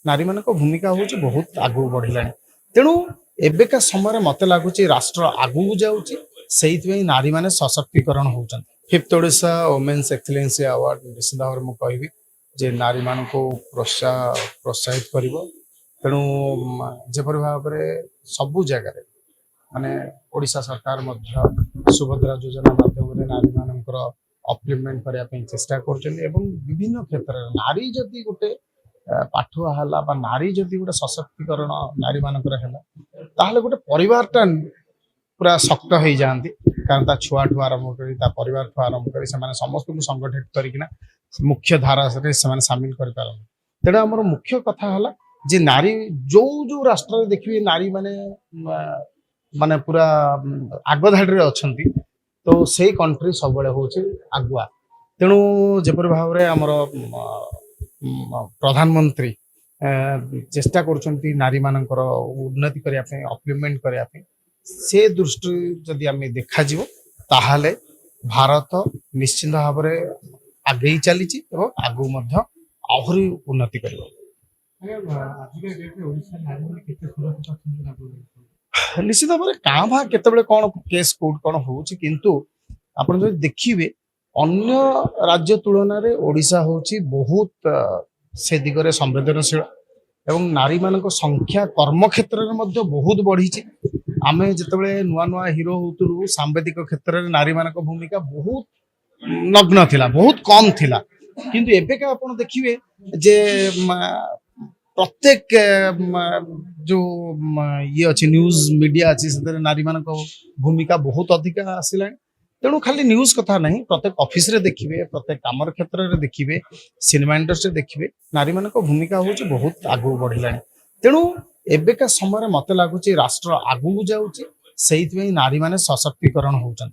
नारी मान भूमिका हूँ बहुत आगू बढ़ला तेणु एବେका समय मत लगुच राष्ट्र आगू जाऊँच से नारी मैंने सशक्तिकरण होती। Fifth Odisha women's excellency award निश्चित भाव में कहबी जे नारी मान को प्रोत्साहित कर तेणु जपर भाव में सबू जगह माने ओडिशा सरकार मध्य सुभद्रा योजना माध्यम नारी मानकर अपलिमेंट करने चेष्टा कर विभिन्न क्षेत्र में नारी जदि गोटे पाठुआ है नारी जदि गोटे सशक्तिकरण नारी मानकर है गोटे परिवारटा पूरा शक्त हो जाती कारण ता छुआ ठू आरंभ कर परिवार ठू आरंभ कर समस्त को संगठित करना मुख्य धारा से सामिल कर तेणु आम मुख्य कथा है जे नारी जो जो राष्ट्र देखिए नारी माने माने पूरा आगधाड़ी अच्छा तो से कंट्री सब हूँ आगुआ तेणु जपर भाव में आमर प्रधानमंत्री चेष्टा कर नारी मानकर उन्नति करने अपलिमेंट करने से दृष्टि जदि आम देखा ताहले भारत निश्चित भाव में आगे चली आगू आहरी उन्नति कर निश्चित भाव में क्या भा केतबेले कौन केस कोड कौन हो किंतु आपण जो देखिए अन्य राज्य तुलन में ओडिशा होची बहुत से दिगरे संवेदनशील एवं नारी मान संख्या कर्म क्षेत्र में बहुत बढ़ी आमे जितेबाला नुआ नुआ हिरो होतु सांबादिक क्षेत्र में नारी मान भूमिका बहुत नग्न थिला बहुत कम थिला किंतु एबेका आपण देखिए जे प्रत्येक जो ये अच्छी न्यूज मीडिया अच्छी से नारी मान भूमिका बहुत अधिक आसला तेणु खाली न्यूज कथा नहीं प्रत्येक ऑफिस रे देखिए प्रत्येक काम क्षेत्र में देखिए सिनेमा इंडस्ट्री देखिए नारी मान भूमिका हूँ बहुत आगू बढ़ला तेणु एबेका समय मत लगुच राष्ट्र आगू जाऊँच से नारी मैंने सशक्तिकरण होती।